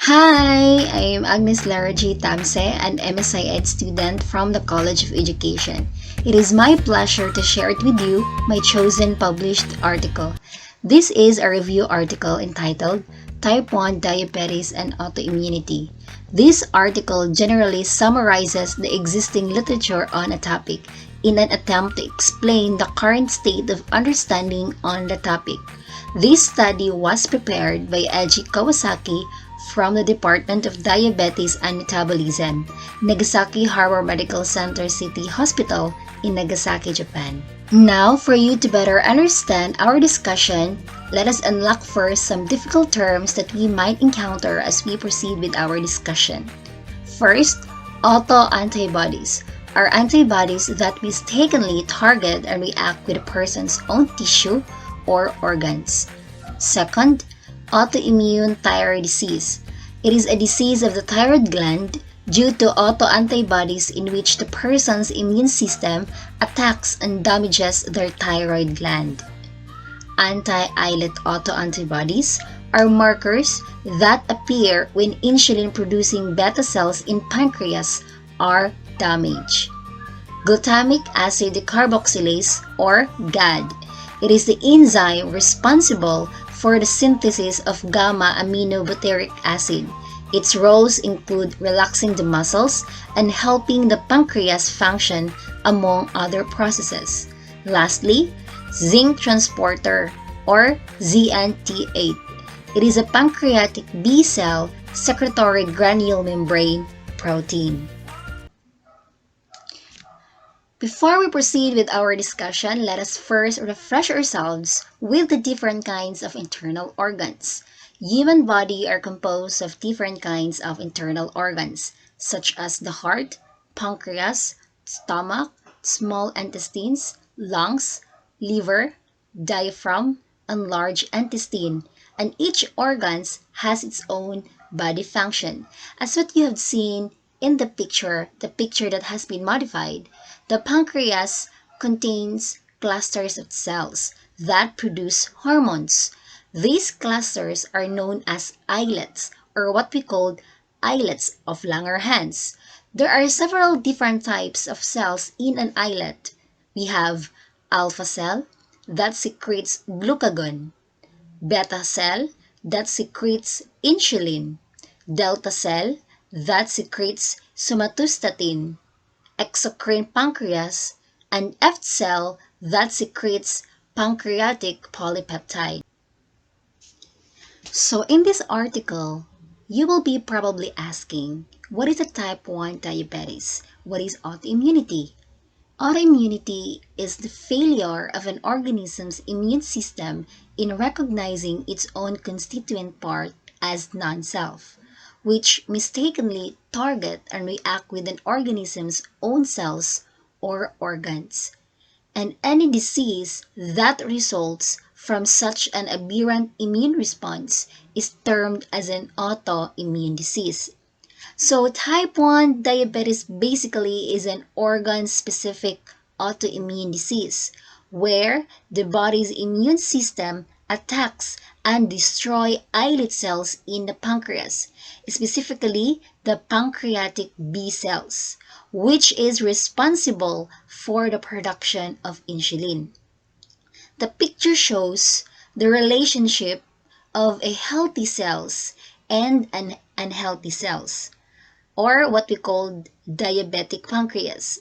Hi, I'm Agnes Lara G. Tamse, an MSI Ed student from the College of Education. It is my pleasure to share it with you my chosen published article. This is a review article entitled Type 1 Diabetes and Autoimmunity. This article generally summarizes the existing literature on a topic in an attempt to explain the current state of understanding on the topic. This study was prepared by Eiji Kawasaki from the Department of Diabetes and Metabolism, Nagasaki Harbor Medical Center City Hospital in Nagasaki, Japan. Now, for you to better understand our discussion, let us unlock first some difficult terms that we might encounter as we proceed with our discussion. First, autoantibodies are antibodies that mistakenly target and react with a person's own tissue or organs. Second, autoimmune thyroid disease. It is a disease of the thyroid gland due to autoantibodies in which the person's immune system attacks and damages their thyroid gland. Anti-islet autoantibodies are markers that appear when insulin-producing beta cells in pancreas are damaged. Glutamic acid decarboxylase or GAD. It is the enzyme responsible for the synthesis of gamma-aminobutyric acid. Its roles include relaxing the muscles and helping the pancreas function, among other processes. Lastly, zinc transporter or ZNT8. It is a pancreatic B cell secretory granule membrane protein. Before we proceed with our discussion, let us first refresh ourselves with the different kinds of internal organs. Human body are composed of different kinds of internal organs, such as the heart, pancreas, stomach, small intestines, lungs, liver, diaphragm, and large intestine, and each organ has its own body function. As what you have seen in the picture that has been modified, the pancreas contains clusters of cells that produce hormones. These clusters are known as islets, or what we call islets of Langerhans. There are several different types of cells in an islet. We have alpha cell that secretes glucagon, beta cell that secretes insulin, delta cell that secretes somatostatin, exocrine pancreas, and F cell that secretes pancreatic polypeptide. So in this article, you will be probably asking, what is a type 1 diabetes? What is autoimmunity? Autoimmunity is the failure of an organism's immune system in recognizing its own constituent part as non-self, which mistakenly target and react with an organism's own cells or organs. And any disease that results from such an aberrant immune response is termed as an autoimmune disease. So, type 1 diabetes basically is an organ specific autoimmune disease where the body's immune system attacks and destroy islet cells in the pancreas, specifically the pancreatic B cells, which is responsible for the production of insulin. The picture shows the relationship of a healthy cells and an unhealthy cells, or what we call diabetic pancreas.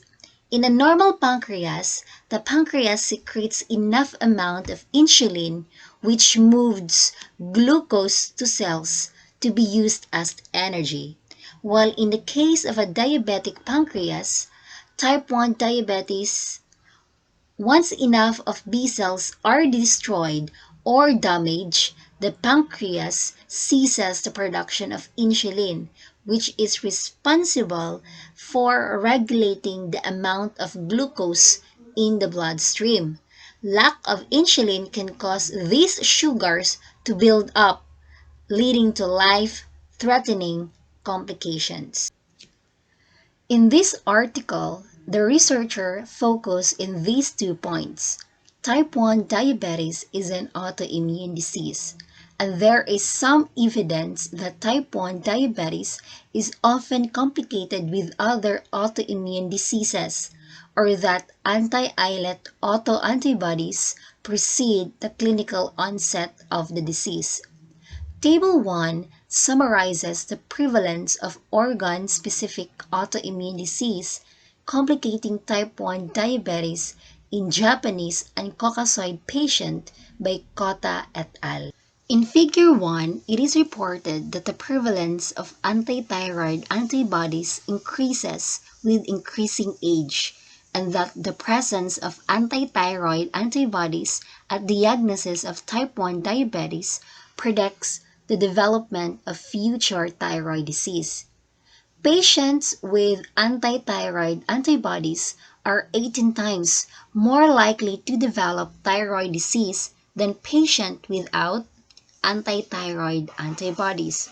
In a normal pancreas, the pancreas secretes enough amount of insulin which moves glucose to cells to be used as energy. While in the case of a diabetic pancreas, type 1 diabetes, once enough of B cells are destroyed or damaged, the pancreas ceases the production of insulin, which is responsible for regulating the amount of glucose in the bloodstream. Lack of insulin can cause these sugars to build up, leading to life-threatening complications. In this article, the researcher focused in these 2 points. Type 1 diabetes is an autoimmune disease. and there is some evidence that type 1 diabetes is often complicated with other autoimmune diseases, or that anti-islet autoantibodies precede the clinical onset of the disease. Table 1 summarizes the prevalence of organ-specific autoimmune disease complicating type 1 diabetes in Japanese and Caucasoid patient by Kota et al. In Figure 1, it is reported that the prevalence of anti-thyroid antibodies increases with increasing age, and that the presence of anti-thyroid antibodies at diagnosis of type 1 diabetes predicts the development of future thyroid disease. Patients with anti-thyroid antibodies are 18 times more likely to develop thyroid disease than patients without anti-thyroid antibodies.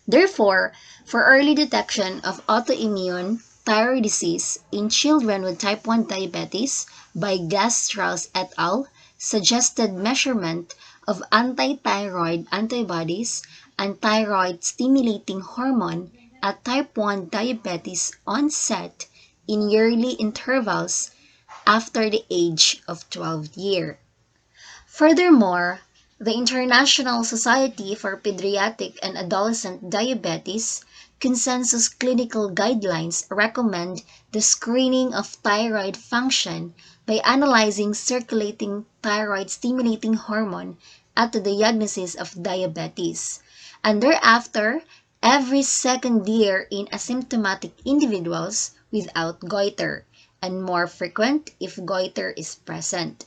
Therefore, for early detection of autoimmune thyroid disease in children with type 1 diabetes by Gastrals et al. Suggested measurement of anti-thyroid antibodies and thyroid-stimulating hormone at type 1 diabetes onset in yearly intervals after the age of 12 years. Furthermore, the International Society for Pediatric and Adolescent Diabetes consensus clinical guidelines recommend the screening of thyroid function by analyzing circulating thyroid-stimulating hormone at the diagnosis of diabetes, and thereafter every second year in asymptomatic individuals without goiter, and more frequent if goiter is present.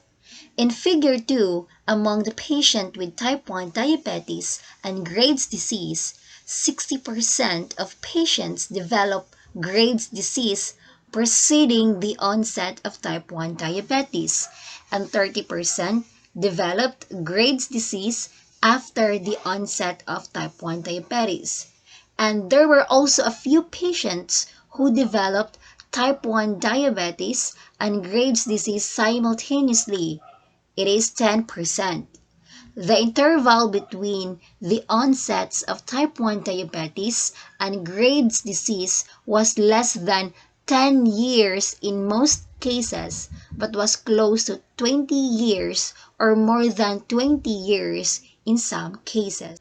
In Figure 2, among the patients with type 1 diabetes and Graves' disease, 60% of patients develop Graves' disease preceding the onset of type 1 diabetes, and 30% developed Graves' disease after the onset of type 1 diabetes. And there were also a few patients who developed type 1 diabetes and Graves' disease simultaneously. It is 10%. The interval between the onsets of type 1 diabetes and Graves' disease was less than 10 years in most cases, but was close to 20 years or more than 20 years in some cases.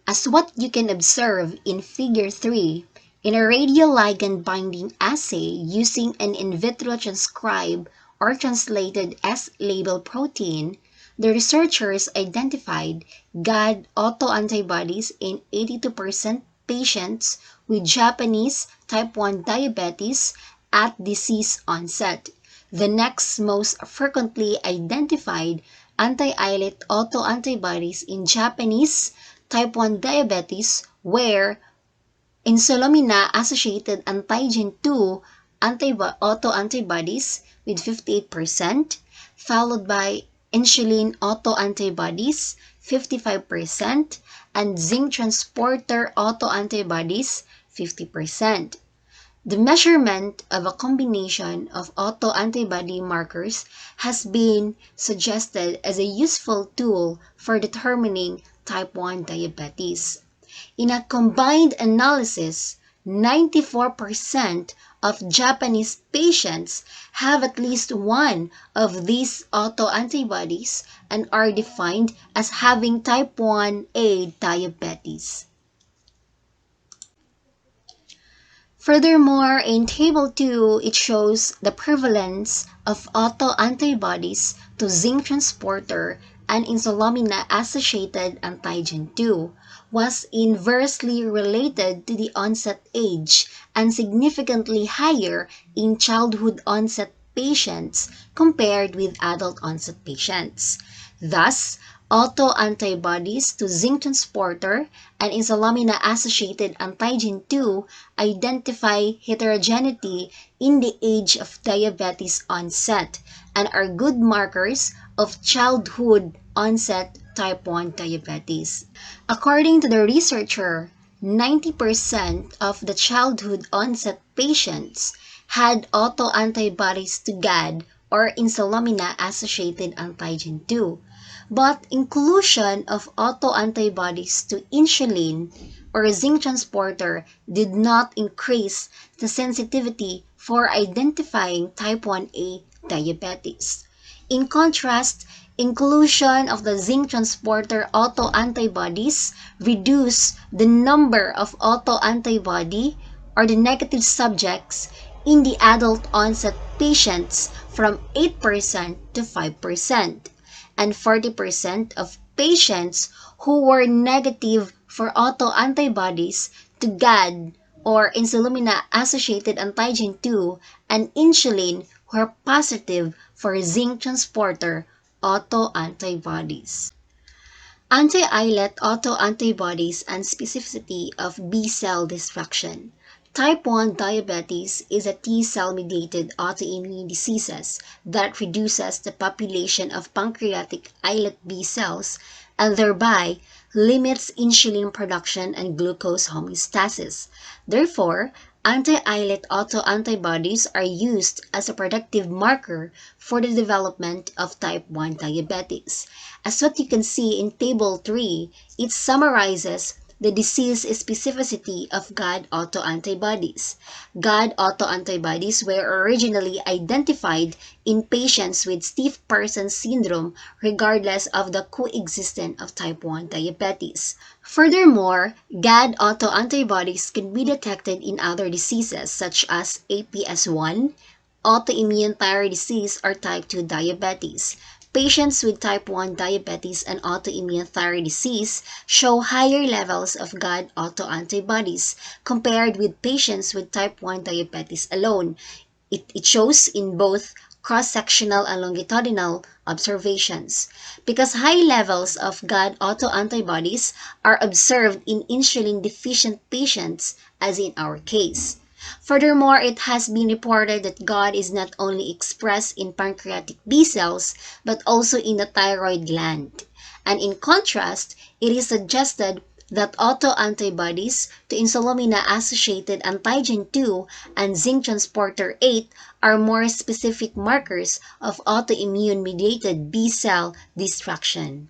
As what you can observe in Figure 3, in a radioligand binding assay using an in vitro transcribed or translated S-label protein, the researchers identified GAD autoantibodies in 82% patients with Japanese type 1 diabetes at disease onset. The next most frequently identified anti-islet autoantibodies in Japanese type 1 diabetes were insulamina-associated antigen 2 autoantibodies with 58%, followed by insulin autoantibodies 55%, and zinc transporter autoantibodies 50%. The measurement of a combination of autoantibody markers has been suggested as a useful tool for determining type 1 diabetes. In a combined analysis, 94% of Japanese patients have at least one of these autoantibodies and are defined as having type 1A diabetes. Furthermore, in Table 2, it shows the prevalence of autoantibodies to zinc transporter and insulamina-associated antigen 2 was inversely related to the onset age and significantly higher in childhood onset patients compared with adult onset patients. Thus, autoantibodies to zinc transporter and insulamina-associated antigen 2 identify heterogeneity in the age of diabetes onset and are good markers of childhood onset type 1 diabetes. According to the researcher, 90% of the childhood onset patients had autoantibodies to GAD or insulamina-associated antigen 2, but inclusion of autoantibodies to insulin or zinc transporter did not increase the sensitivity for identifying type 1A diabetes. In contrast, inclusion of the zinc transporter autoantibodies reduced the number of autoantibody or the negative subjects in the adult onset patients from 8% to 5%, and 40% of patients who were negative for autoantibodies to GAD or insulin-associated antigen 2 and insulin were positive for zinc transporter autoantibodies. Anti-islet autoantibodies and specificity of B-cell destruction. Type 1 diabetes is a T-cell mediated autoimmune disease that reduces the population of pancreatic islet B cells and thereby limits insulin production and glucose homeostasis. Therefore, anti-islet autoantibodies are used as a predictive marker for the development of type 1 diabetes. As what you can see in Table 3, it summarizes the disease specificity of GAD autoantibodies. GAD autoantibodies were originally identified in patients with stiff person syndrome regardless of the coexistence of type 1 diabetes. Furthermore, GAD autoantibodies can be detected in other diseases such as APS1, autoimmune thyroid disease, or type 2 diabetes. Patients with type 1 diabetes and autoimmune thyroid disease show higher levels of GAD autoantibodies compared with patients with type 1 diabetes alone. It shows in both cross-sectional and longitudinal observations. Because high levels of GAD autoantibodies are observed in insulin-deficient patients, as in our case. Furthermore, it has been reported that GAD is not only expressed in pancreatic B cells, but also in the thyroid gland. And in contrast, it is suggested that autoantibodies to insulin-associated antigen 2 and zinc transporter 8 are more specific markers of autoimmune-mediated B cell destruction.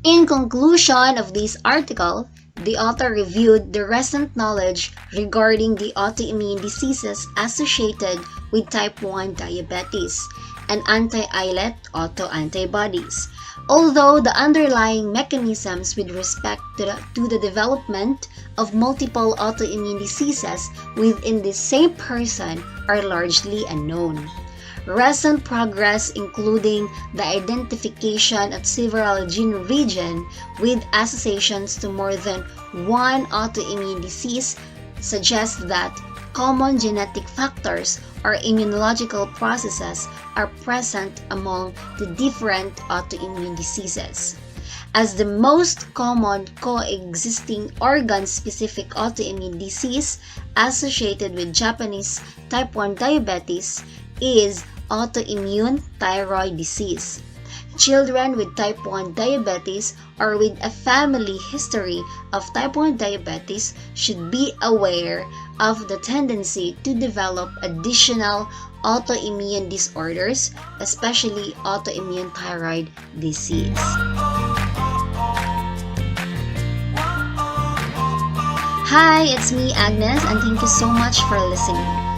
In conclusion of this article, the author reviewed the recent knowledge regarding the autoimmune diseases associated with type 1 diabetes and anti-islet autoantibodies. Although the underlying mechanisms with respect to the development of multiple autoimmune diseases within the same person are largely unknown. Recent progress, including the identification of several gene regions with associations to more than one autoimmune disease, suggests that common genetic factors or immunological processes are present among the different autoimmune diseases. As the most common coexisting organ-specific autoimmune disease associated with Japanese type 1 diabetes is autoimmune thyroid disease. Children with type 1 diabetes or with a family history of type 1 diabetes should be aware of the tendency to develop additional autoimmune disorders, especially autoimmune thyroid disease. Hi, it's me, Agnes, and thank you so much for listening.